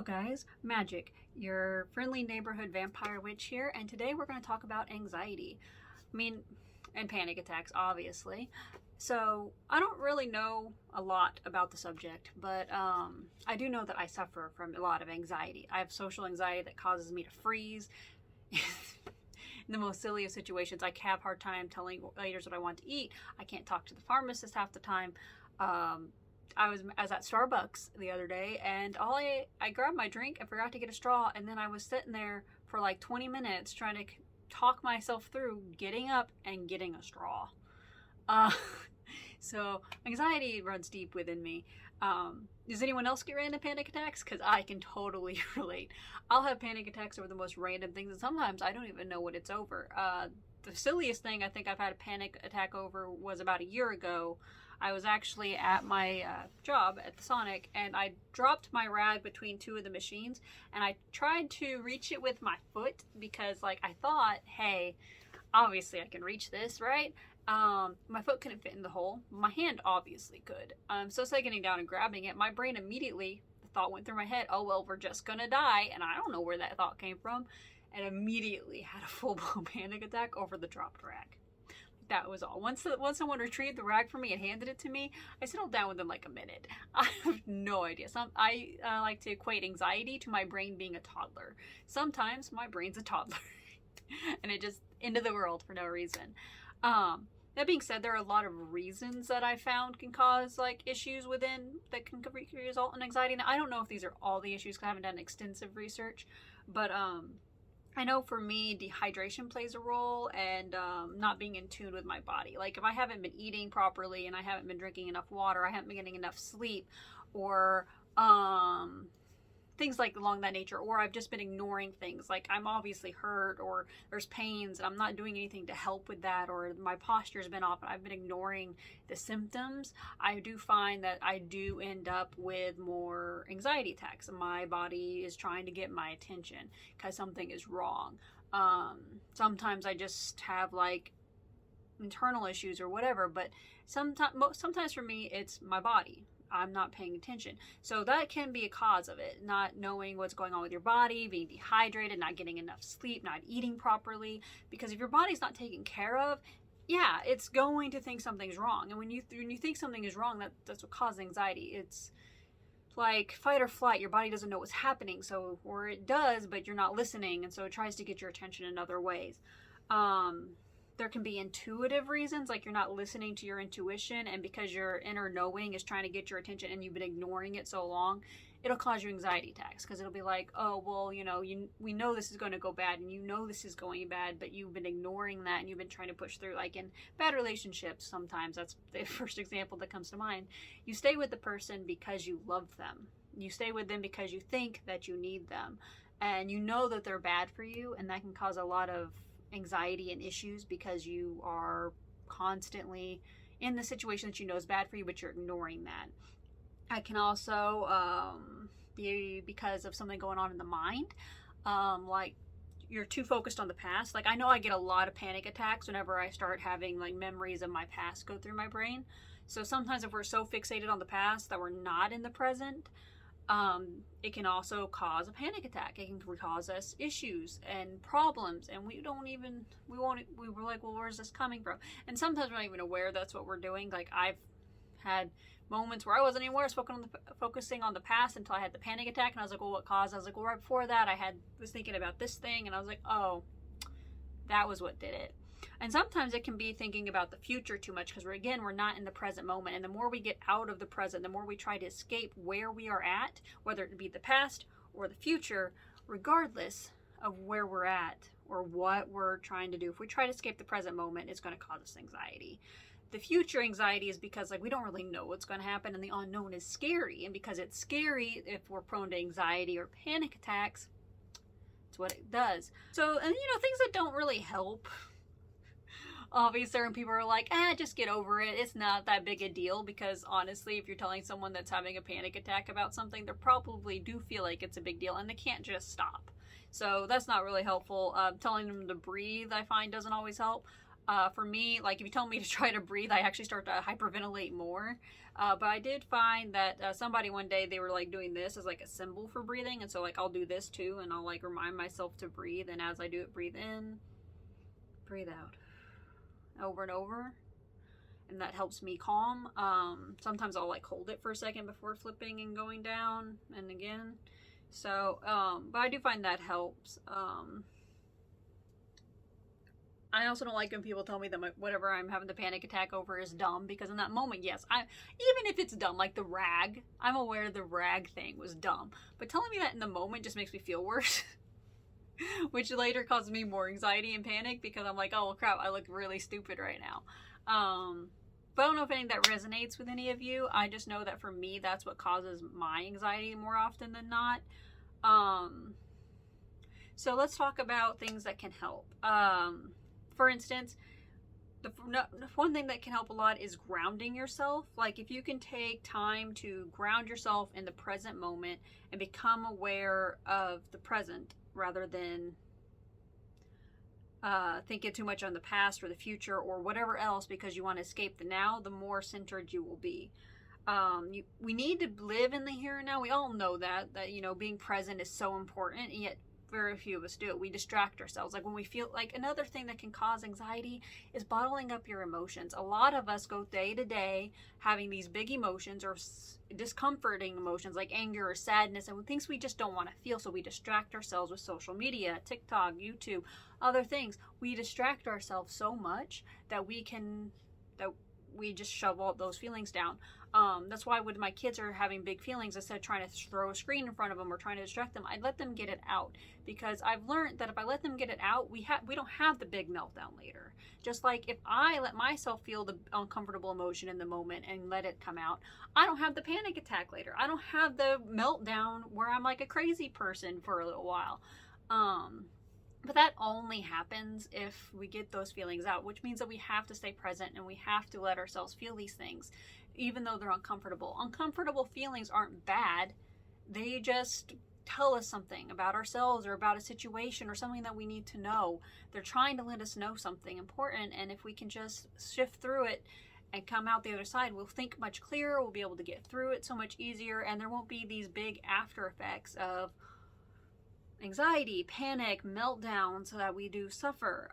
Hello guys, Magyk, your friendly neighborhood vampire witch here, and today we're going to talk about anxiety. And panic attacks, obviously. So, I don't really know a lot about the subject, but I do know that I suffer from a lot of anxiety. I have social anxiety that causes me to freeze. In the most silly of situations, I have a hard time telling waiters what I want to eat. I can't talk to the pharmacist half the time. I was at Starbucks the other day, and I grabbed my drink and forgot to get a straw, and then I was sitting there for like 20 minutes trying to talk myself through getting up and getting a straw. So anxiety runs deep within me. Does anyone else get random panic attacks? Because I can totally relate. I'll have panic attacks over the most random things, and sometimes I don't even know what it's over. The silliest thing I think I've had a panic attack over was about a year ago. I was actually at my job at the Sonic, and I dropped my rag between two of the machines, and I tried to reach it with my foot because, like, I thought, hey, obviously I can reach this, right? My foot couldn't fit in the hole. My hand obviously could. So instead of getting down and grabbing it, my brain immediately, the thought went through my head, oh, well, we're just gonna die, and I don't know where that thought came from, and immediately had a full-blown panic attack over the dropped rag. That was all. Once someone retrieved the rag from me and handed it to me, I settled down within like a minute. I have no idea. I like to equate anxiety to my brain being a toddler. Sometimes my brain's a toddler, and it just into the world for no reason. That being said, there are a lot of reasons that I found can cause like issues within that can result in anxiety. Now, I don't know if these are all the issues because I haven't done extensive research, but I know for me, dehydration plays a role, and not being in tune with my body. Like if I haven't been eating properly and I haven't been drinking enough water, I haven't been getting enough sleep, or things like along that nature, or I've just been ignoring things. Like I'm obviously hurt, or there's pains and I'm not doing anything to help with that, or my posture's been off and I've been ignoring the symptoms. I do find that I do end up with more anxiety attacks. My body is trying to get my attention because something is wrong. Sometimes I just have like internal issues or whatever, but sometimes for me it's my body. I'm not paying attention. So that can be a cause of it. Not knowing what's going on with your body, being dehydrated, not getting enough sleep, not eating properly. Because if your body's not taken care of, yeah, it's going to think something's wrong. And when you think something is wrong, that's what causes anxiety. It's like fight or flight. Your body doesn't know what's happening, or it does, but you're not listening, and so it tries to get your attention in other ways. There can be intuitive reasons, like you're not listening to your intuition, and because your inner knowing is trying to get your attention and you've been ignoring it so long, it'll cause you anxiety attacks, because it'll be like, oh, well, we know this is going to go bad, and you know this is going bad, but you've been ignoring that, and you've been trying to push through. Like in bad relationships, sometimes that's the first example that comes to mind. You stay with the person because you love them. You stay with them because you think that you need them, and you know that they're bad for you, and that can cause a lot of anxiety and issues because you are constantly in the situation that you know is bad for you, but you're ignoring that. I can also be because of something going on in the mind, like you're too focused on the past. Like I know I get a lot of panic attacks whenever I start having like memories of my past go through my brain. So sometimes if we're so fixated on the past that we're not in the present, it can also cause a panic attack. It can cause us issues and problems, and we were like, well, where's this coming from? And sometimes we're not even aware that's what we're doing. Like I've had moments where I wasn't even aware, focusing on the past until I had the panic attack, and I was like, well, what caused? I was like, well, right before that, was thinking about this thing, and I was like, oh, that was what did it. And sometimes it can be thinking about the future too much, because we're not in the present moment. And the more we get out of the present, the more we try to escape where we are at, whether it be the past or the future, regardless of where we're at or what we're trying to do. If we try to escape the present moment, it's going to cause us anxiety. The future anxiety is because like we don't really know what's going to happen, and the unknown is scary. And because it's scary, if we're prone to anxiety or panic attacks, it's what it does. So, and things that don't really help. Obviously, certain people are like, just get over it. It's not that big a deal, because honestly, if you're telling someone that's having a panic attack about something, they probably do feel like it's a big deal, and they can't just stop. So that's not really helpful. Telling them to breathe, I find, doesn't always help. For me, like if you tell me to try to breathe, I actually start to hyperventilate more. But I did find that somebody one day, they were like doing this as like a symbol for breathing. And so like I'll do this too, and I'll like remind myself to breathe. And as I do it, breathe in, breathe out, over and over. And that helps me calm. Sometimes I'll like hold it for a second before flipping and going down and again. So, but I do find that helps. I also don't like when people tell me that whatever I'm having the panic attack over is dumb, because in that moment, yes, even if it's dumb, like the rag, I'm aware the rag thing was dumb, but telling me that in the moment just makes me feel worse, which later causes me more anxiety and panic, because I'm like, oh well, crap, I look really stupid right now. But I don't know if any of that resonates with any of you. I just know that for me, that's what causes my anxiety more often than not. So let's talk about things that can help. For instance, the one thing that can help a lot is grounding yourself. Like if you can take time to ground yourself in the present moment and become aware of the present rather than thinking too much on the past or the future or whatever else because you want to escape the now, the more centered you will be. We need to live in the here and now. We all know that being present is so important, and yet very few of us do it. We distract ourselves. Like when we feel like, another thing that can cause anxiety is bottling up your emotions. A lot of us go day to day having these big emotions or discomforting emotions like anger or sadness and things we just don't want to feel. So we distract ourselves with social media, TikTok, YouTube, other things. We distract ourselves so much that we just shove all those feelings down. That's why when my kids are having big feelings, instead of trying to throw a screen in front of them or trying to distract them, I let them get it out, because I've learned that if I let them get it out, we don't have the big meltdown later. Just like if I let myself feel the uncomfortable emotion in the moment and let it come out, I don't have the panic attack later. I don't have the meltdown where I'm like a crazy person for a little while. But that only happens if we get those feelings out, which means that we have to stay present and we have to let ourselves feel these things, even though they're uncomfortable. Uncomfortable feelings aren't bad. They just tell us something about ourselves or about a situation or something that we need to know. They're trying to let us know something important, and if we can just shift through it and come out the other side, we'll think much clearer, we'll be able to get through it so much easier, and there won't be these big after effects of anxiety, panic, meltdowns that we do suffer.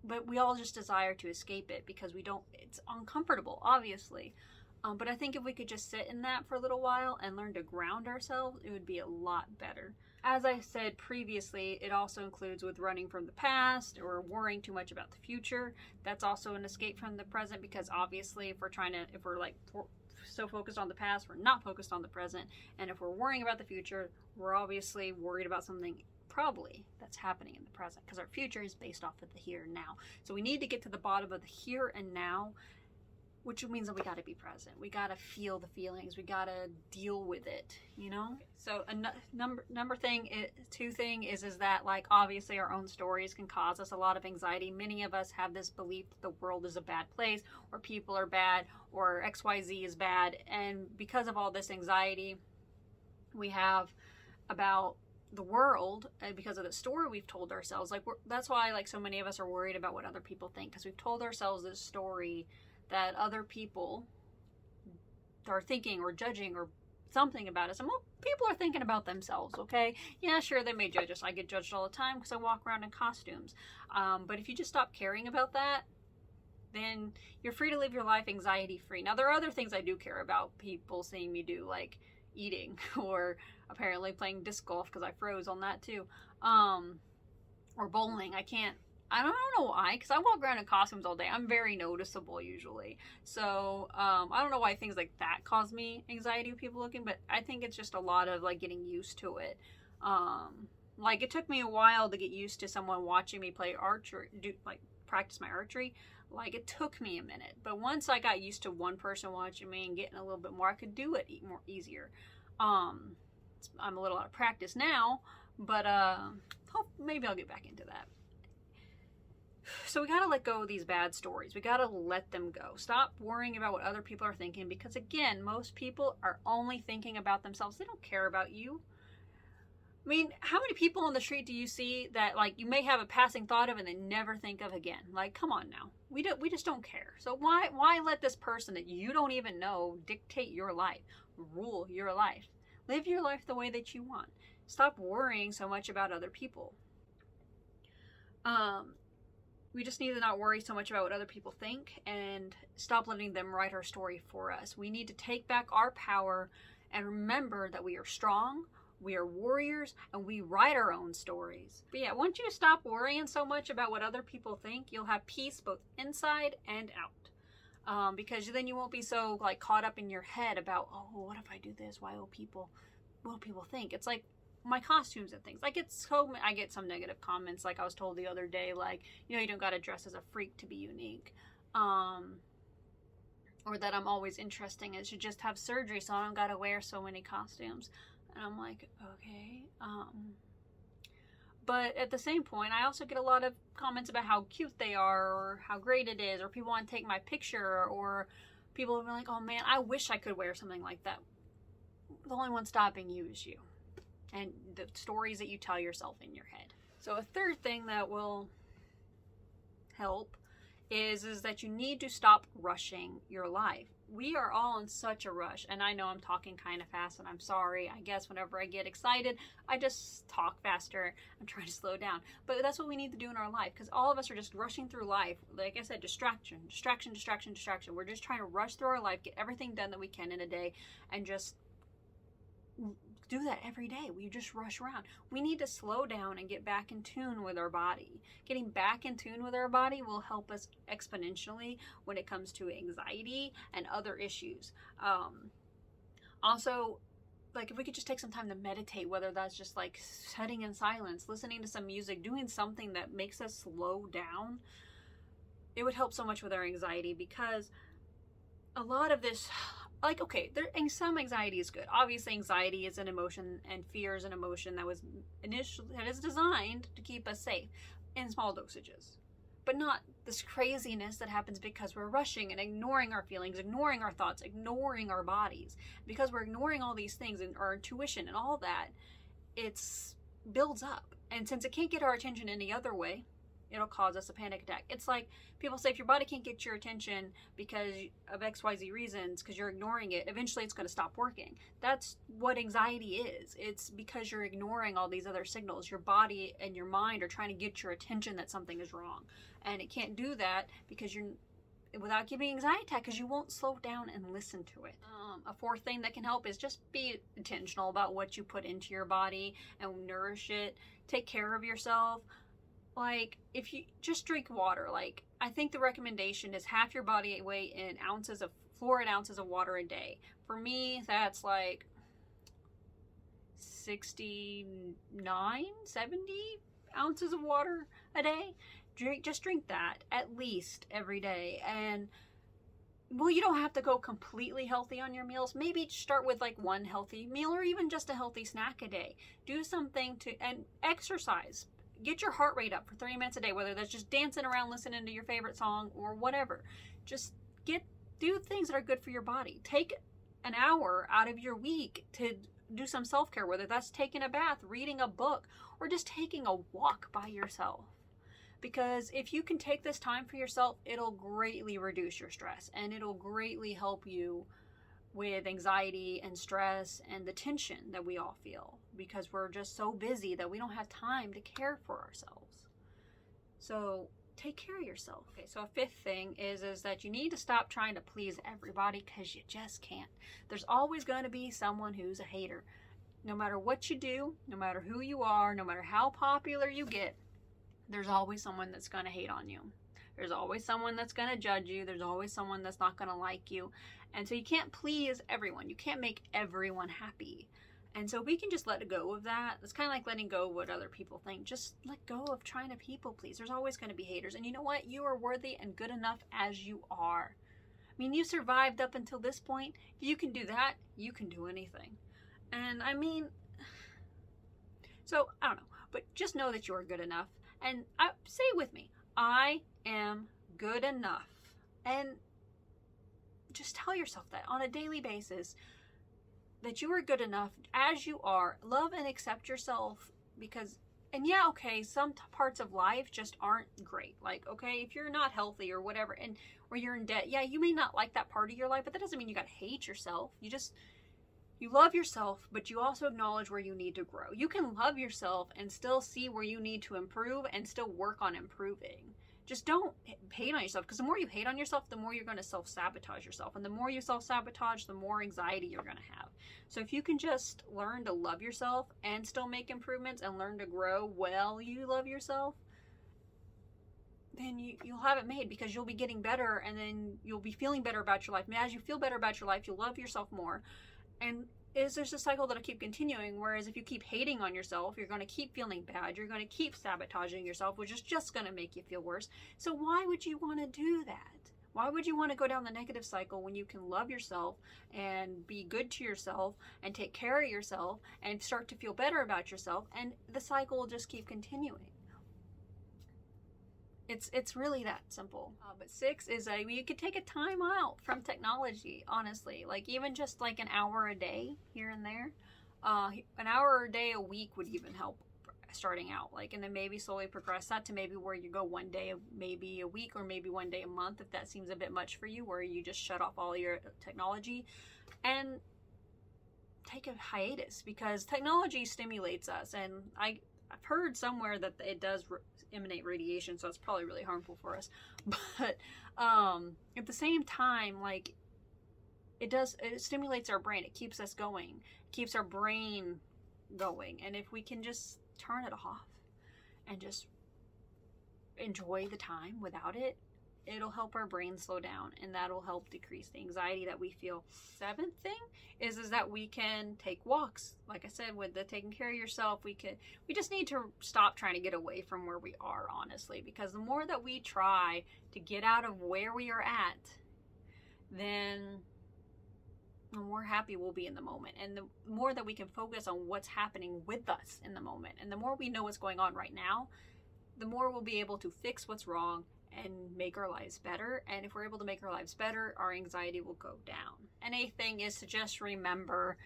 But we all just desire to escape it because it's uncomfortable, obviously. But I think if we could just sit in that for a little while and learn to ground ourselves, it would be a lot better. As I said previously, it also includes with running from the past or worrying too much about the future. That's also an escape from the present, because obviously if we're like so focused on the past, we're not focused on the present. And if we're worrying about the future, we're obviously worried about something probably that's happening in the present, because our future is based off of the here and now. So we need to get to the bottom of the here and now, which means that we got to be present. We got to feel the feelings. We got to deal with it, So two thing is that, like, obviously our own stories can cause us a lot of anxiety. Many of us have this belief that the world is a bad place, or people are bad, or XYZ is bad. And because of all this anxiety we have about the world, and because of the story we've told ourselves, that's why like so many of us are worried about what other people think, because we've told ourselves this story that other people are thinking or judging or something about us. And well, people are thinking about themselves, okay? Yeah, sure, they may judge us. I get judged all the time because I walk around in costumes. But if you just stop caring about that, then you're free to live your life anxiety-free. Now, there are other things I do care about people seeing me do, like eating or apparently playing disc golf, because I froze on that too. Or bowling. I don't know why, because I walk around in costumes all day. I'm very noticeable usually. So I don't know why things like that cause me anxiety with people looking, but I think it's just a lot of like getting used to it. Like it took me a while to get used to someone watching me play archery, practice my archery. Like it took me a minute, but once I got used to one person watching me and getting a little bit more, I could do it more easier. I'm a little out of practice now, but maybe I'll get back into that. So we gotta let go of these bad stories. We gotta let them go. Stop worrying about what other people are thinking, because again, most people are only thinking about themselves. They don't care about you. I mean, how many people on the street do you see that, like, you may have a passing thought of and then never think of again? Like, come on now. We just don't care. So why let this person that you don't even know dictate your life, rule your life? Live your life the way that you want. Stop worrying so much about other people. We just need to not worry so much about what other people think and stop letting them write our story for us. We need to take back our power and remember that we are strong, we are warriors, and we write our own stories. But yeah, once you stop worrying so much about what other people think, you'll have peace both inside and out. Because then you won't be so like caught up in your head about, oh, what if I do this? What will people think? It's like my costumes and things. I get some negative comments, like I was told the other day, like, you don't gotta dress as a freak to be unique. Or that I'm always interesting and should just have surgery so I don't gotta wear so many costumes. And I'm like, okay. But at the same point, I also get a lot of comments about how cute they are or how great it is, or people want to take my picture, or people will be like, oh man, I wish I could wear something like that. The only one stopping you is you and the stories that you tell yourself in your head. So a third thing that will help is that you need to stop rushing your life. We are all in such a rush, and I know I'm talking kind of fast, and I'm sorry. I guess whenever I get excited, I just talk faster. I'm trying to slow down. But that's what we need to do in our life, because all of us are just rushing through life. Like I said, distraction. We're just trying to rush through our life, get everything done that we can in a day, and just do that every day. We just rush around. We need to slow down and get back in tune with our body. Getting back in tune with our body will help us exponentially when it comes to anxiety and other issues. Also, like if we could just take some time to meditate, whether that's just like sitting in silence, listening to some music, doing something that makes us slow down, it would help so much with our anxiety, because a lot of this, like, okay, some anxiety is good. Obviously, anxiety is an emotion, and fear is an emotion that is designed to keep us safe in small dosages, but not this craziness that happens because we're rushing and ignoring our feelings, ignoring our thoughts, ignoring our bodies. Because we're ignoring all these things and our intuition and all that, it's builds up. And since it can't get our attention any other way, it'll cause us a panic attack. It's like people say, if your body can't get your attention because of XYZ reasons, because you're ignoring it, eventually it's going to stop working. That's what anxiety is. It's because you're ignoring all these other signals. Your body and your mind are trying to get your attention that something is wrong. And it can't do that because without giving anxiety attack, because you won't slow down and listen to it. A fourth thing that can help is just be intentional about what you put into your body and nourish it. Take care of yourself. Like, if you just drink water, like, I think the recommendation is half your body weight in fluoride ounces of water a day. For me, that's like 69, 70 ounces of water a day. Just drink that at least every day. And well, you don't have to go completely healthy on your meals. Maybe start with like one healthy meal, or even just a healthy snack a day. Do something and exercise. Get your heart rate up for 30 minutes a day, whether that's just dancing around listening to your favorite song or whatever. Just do things that are good for your body. Take an hour out of your week to do some self-care, whether that's taking a bath, reading a book, or just taking a walk by yourself. Because if you can take this time for yourself, it'll greatly reduce your stress, and it'll greatly help you with anxiety and stress and the tension that we all feel, because we're just so busy that we don't have time to care for ourselves. So take care of yourself. Okay, so a fifth thing is that you need to stop trying to please everybody, because you just can't. There's always going to be someone who's a hater. No matter what you do, no matter who you are, no matter how popular you get, there's always someone that's going to hate on you. There's always someone that's going to judge you. There's always someone that's not going to like you. And so you can't please everyone. You can't make everyone happy. And so we can just let go of that. It's kind of like letting go of what other people think. Just let go of trying to people please. There's always going to be haters. And you know what? You are worthy and good enough as you are. I mean, you survived up until this point. If you can do that, you can do anything. And I mean, so I don't know. But just know that you're good enough. And say it with me. I am good enough. And just tell yourself that on a daily basis. that you are good enough as you are. Love and accept yourself, because, and yeah, okay, some parts of life just aren't great. Like, okay, if you're not healthy or whatever, and or you're in debt, yeah, you may not like that part of your life, but that doesn't mean you gotta hate yourself. You love yourself, but you also acknowledge where you need to grow. You can love yourself and still see where you need to improve and still work on improving. Just don't hate on yourself, because the more you hate on yourself, the more you're going to self-sabotage yourself. And the more you self-sabotage, the more anxiety you're going to have. So if you can just learn to love yourself and still make improvements and learn to grow while you love yourself, then you'll have it made, because you'll be getting better, and then you'll be feeling better about your life. And as you feel better about your life, you'll love yourself more. And there's a cycle that'll keep continuing. Whereas if you keep hating on yourself, you're going to keep feeling bad. You're going to keep sabotaging yourself, which is just going to make you feel worse. So why would you want to do that? Why would you want to go down the negative cycle when you can love yourself and be good to yourself and take care of yourself and start to feel better about yourself, and the cycle will just keep continuing? It's really that simple. But 6 is you could take a time out from technology, honestly. Like, even just like an hour a day here and there. An hour a day a week would even help starting out. Like, and then maybe slowly progress that to maybe where you go one day, maybe a week, or maybe one day a month, if that seems a bit much for you, where you just shut off all your technology and take a hiatus, because technology stimulates us. And I've heard somewhere that it does emanate radiation, so it's probably really harmful for us. But at the same time, like, it stimulates our brain. It keeps us going. It keeps our brain going. And if we can just turn it off and just enjoy the time without it, it'll help our brain slow down, and that'll help decrease the anxiety that we feel. 7th thing is that we can take walks. Like I said, with the taking care of yourself, we just need to stop trying to get away from where we are, honestly, because the more that we try to get out of where we are at, then the more happy we'll be in the moment, and the more that we can focus on what's happening with us in the moment, and the more we know what's going on right now, the more we'll be able to fix what's wrong and make our lives better. And if we're able to make our lives better, our anxiety will go down. And 8th thing is to just remember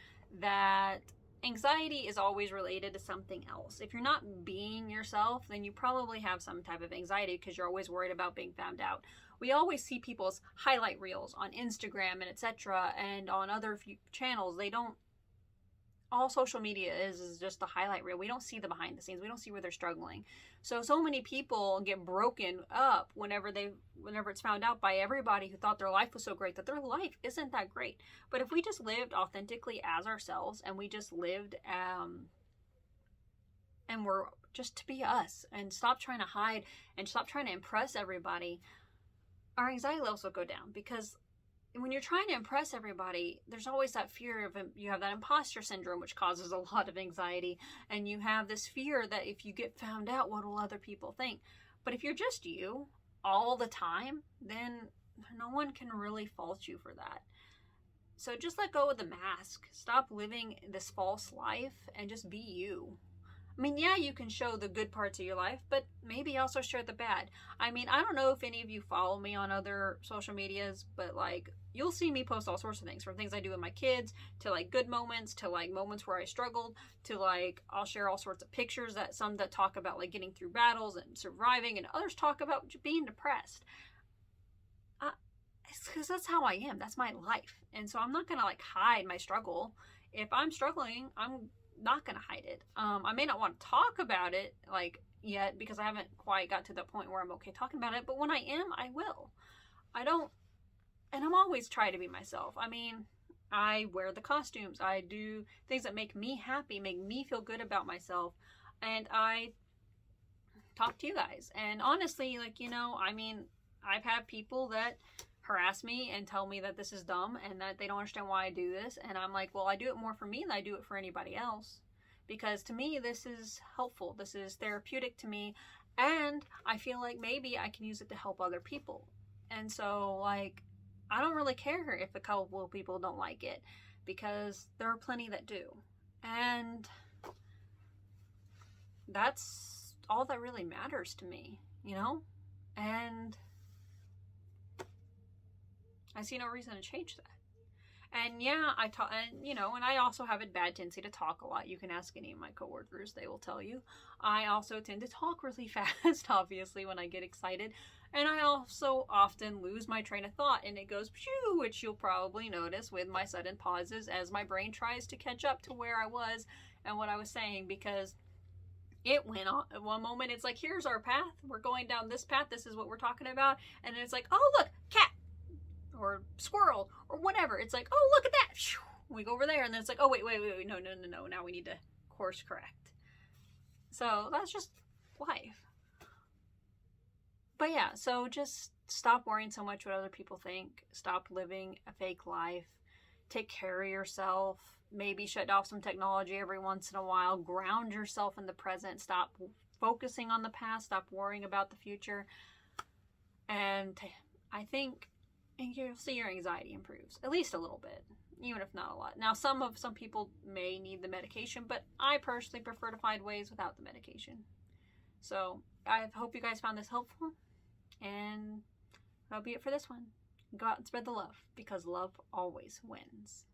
that anxiety is always related to something else. If you're not being yourself, then you probably have some type of anxiety, because you're always worried about being found out. We always see people's highlight reels on Instagram and etc. and on other channels. All social media is just a highlight reel. We don't see the behind the scenes. We don't see where they're struggling. So many people get broken up whenever it's found out by everybody who thought their life was so great, that their life isn't that great. But if we just lived authentically as ourselves, and we just lived and we're just to be us, and stop trying to hide and stop trying to impress everybody, our anxiety levels will go down. Because when you're trying to impress everybody, there's always that fear of, you have that imposter syndrome, which causes a lot of anxiety. And you have this fear that if you get found out, what will other people think? But if you're just you all the time, then no one can really fault you for that. So just let go of the mask. Stop living this false life and just be you. I mean, yeah, you can show the good parts of your life, but maybe also share the bad. I mean, I don't know if any of you follow me on other social medias, but like, you'll see me post all sorts of things, from things I do with my kids, to like good moments, to like moments where I struggled, to like, I'll share all sorts of pictures, that some that talk about like getting through battles and surviving, and others talk about being depressed. It's because that's how I am. That's my life. And so I'm not going to like hide my struggle. If I'm struggling, I'm not going to hide it. I may not want to talk about it like yet, because I haven't quite got to the point where I'm okay talking about it. But when I am, I will. And I'm always trying to be myself. I mean, I wear the costumes. I do things that make me happy, make me feel good about myself. And I talk to you guys. And honestly, like, I mean, I've had people that harass me and tell me that this is dumb and that they don't understand why I do this. And I'm like, well, I do it more for me than I do it for anybody else. Because to me, this is helpful. This is therapeutic to me. And I feel like maybe I can use it to help other people. And so, like, I don't really care if a couple of people don't like it, because there are plenty that do. And that's all that really matters to me, And I see no reason to change that. And yeah, I talk, and you know, and I also have a bad tendency to talk a lot. You can ask any of my coworkers, they will tell you. I also tend to talk really fast, obviously, when I get excited. And I also often lose my train of thought and it goes phew, which you'll probably notice with my sudden pauses as my brain tries to catch up to where I was and what I was saying, because it went on. One moment it's like, here's our path, we're going down this path, this is what we're talking about, and then it's like, oh look, cat or squirrel or whatever. It's like, oh look at that, we go over there, and then it's like, oh wait, no, now we need to course correct. So that's just life. But yeah, so just stop worrying so much what other people think. Stop living a fake life. Take care of yourself. Maybe shut off some technology every once in a while. Ground yourself in the present. Stop focusing on the past. Stop worrying about the future. And I think you'll see your anxiety improves, at least a little bit, even if not a lot. Now, some people may need the medication, but I personally prefer to find ways without the medication. So I hope you guys found this helpful, and that'll be it for this one. Go out and spread the love, because love always wins.